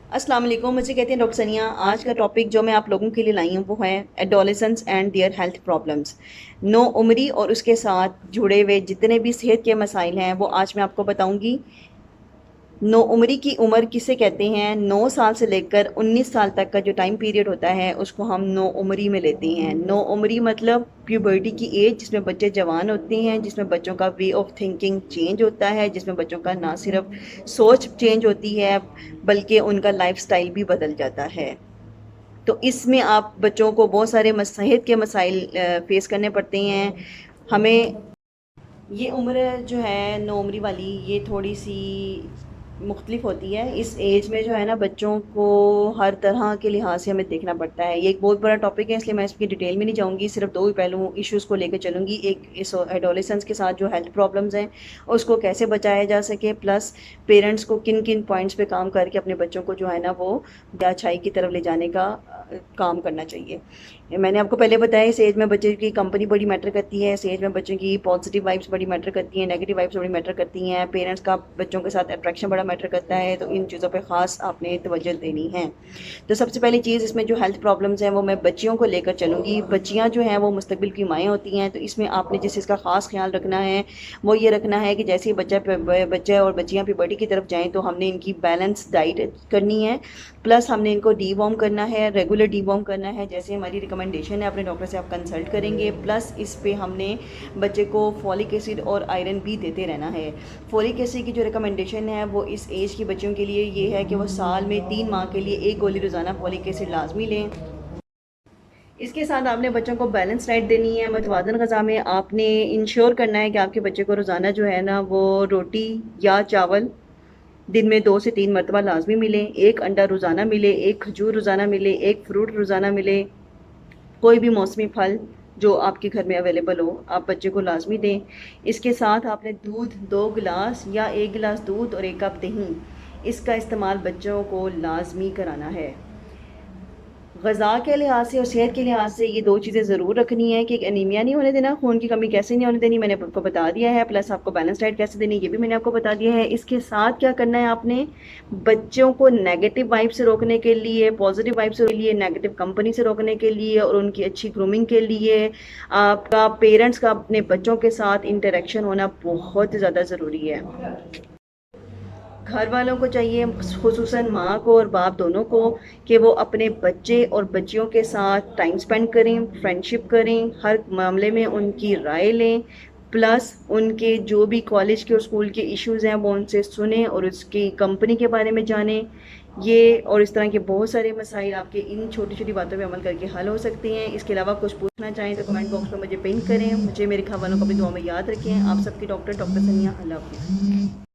अस्सलाम वालेकुम, मुझे कहते हैं डॉक्टर सनिया। आज का टॉपिक जो मैं आप लोगों के लिए लाई हूँ वो है adolescence and their health problems. नो उम्री और उसके साथ जुड़े हुए जितने भी सेहत के मसाइल हैं वो आज मैं आपको बताऊंगी। नो उम्री की उम्र किसे कहते हैं? 9 साल से लेकर 19 साल तक का जो टाइम पीरियड होता है उसको हम नो उम्री में लेते हैं। नो उम्री मतलब प्यूबर्टी की एज, जिसमें बच्चे जवान होते हैं, जिसमें बच्चों का वे ऑफ थिंकिंग चेंज होता है, जिसमें बच्चों का ना सिर्फ सोच चेंज होती है बल्कि उनका लाइफस्टाइल भी बदल जाता है। तो इसमें आप बच्चों को बहुत सारे सेहत के मसाइल फेस करने पड़ते हैं। हमें ये उम्र जो है नो उम्री वाली, ये थोड़ी सी मुख्तलिफ होती है। इस एज में जो है ना बच्चों को हर तरह के लिहाज से हमें देखना पड़ता है। ये एक बहुत बड़ा टॉपिक है, इसलिए मैं इसकी डिटेल में नहीं जाऊंगी, सिर्फ दो ही पहलू इश्यूज़ को लेकर चलूंगी। एक इस एडोलेसेंस के साथ जो हेल्थ प्रॉब्लम्स हैं उसको कैसे बचाया जा सके, प्लस पेरेंट्स को किन किन पॉइंट्स पे काम करके अपने बच्चों को जो है ना वो अच्छाई की तरफ ले जाने का काम करना चाहिए। मैंने आपको पहले बताया इस एज में बच्चे की कंपनी बड़ी मैटर करती है, इस एज में बच्चों की पॉजिटिव वाइब्स बड़ी मैटर करती हैं, नेगेटिव वाइब्स बड़ी मैटर करती हैं, पेरेंट्स का बच्चों के साथ अट्रैक्शन बड़ा मैटर करता है। तो इन चीज़ों पे ख़ास आपने तवज्जो देनी है। तो सबसे पहली चीज़ इसमें जो हेल्थ प्रॉब्लम्स हैं वो मैं बच्चियों को लेकर चलूँगी। बच्चियाँ जो हैं वो मुस्तकबिल की माएँ होती हैं, तो इसमें आपने जिस चीज़ का ख़ास ख्याल रखना है वो ये रखना है कि जैसे ही बच्चा और बच्चियाँ प्यूबर्टी की तरफ जाएँ तो हमने इनकी बैलेंस डाइट करनी है, प्लस हमने इनको डीवॉर्म करना है, रेगुलर डीवॉर्म करना है, जैसे हमारी रिकमेंडेशन है। अपने डॉक्टर से आप कंसल्ट करेंगे, प्लस इस पे हमने बच्चे को फॉलिक एसिड और आयरन भी देते रहना है। फॉलिक एसिड की जो रिकमेंडेशन है वो इस एज की बच्चों के लिए ये है कि वो साल में 3 माह के लिए एक गोली रोज़ाना फॉलिक एसिड लाजमी लें। इसके साथ आपने बच्चों को बैलेंस डाइट देनी है। मतवाज़न ग़िज़ा में आपने इंश्योर करना है कि आपके बच्चे को रोज़ाना जो है ना वो रोटी या चावल दिन में 2 से 3 मरतबा लाजमी मिले, एक अंडा रोज़ाना मिले, एक खजूर रोज़ाना मिले, एक फ्रूट रोज़ाना मिले। कोई भी मौसमी फल जो आपके घर में अवेलेबल हो आप बच्चे को लाजमी दें। इसके साथ आपने दूध 2 गिलास या 1 गिलास दूध और 1 कप दही, इसका इस्तेमाल बच्चों को लाजमी कराना है। ग़िज़ा के लिहाज से और सेहत के लिहाज से ये दो चीज़ें ज़रूर रखनी है कि एक एनीमिया नहीं होने देना, खून की कमी कैसे नहीं होने देनी, मैंने आपको बता दिया है। प्लस आपको बैलेंस डाइट कैसे देनी ये भी मैंने आपको बता दिया है। इसके साथ क्या करना है आपने, बच्चों को नेगेटिव वाइब से रोकने के लिए, पॉजिटिव वाइब से लिए, नेगेटिव कंपनी से रोकने के लिए और उनकी अच्छी ग्रूमिंग के लिए आपका पेरेंट्स का अपने बच्चों के साथ इंटरेक्शन होना बहुत ज़्यादा ज़रूरी है। घर वालों को चाहिए, खुसूसन माँ को और बाप दोनों को, कि वो अपने बच्चे और बच्चियों के साथ टाइम स्पेंड करें, फ्रेंडशिप करें, हर मामले में उनकी राय लें, प्लस उनके जो भी कॉलेज के और स्कूल के इश्यूज़ हैं वो उनसे सुनें और उसकी कंपनी के बारे में जानें। ये और इस तरह के बहुत सारे मसाइल आपके इन छोटी छोटी बातों पे अमल करके हल हो सकते हैं। इसके अलावा कुछ पूछना चाहें तो कमेंट बॉक्स में मुझे पिन करें। मुझे मेरे घर वालों को अपनी दुआ में याद रखें। आप सबके डॉक्टर सनिया। अल्लाह हाफ़िज़।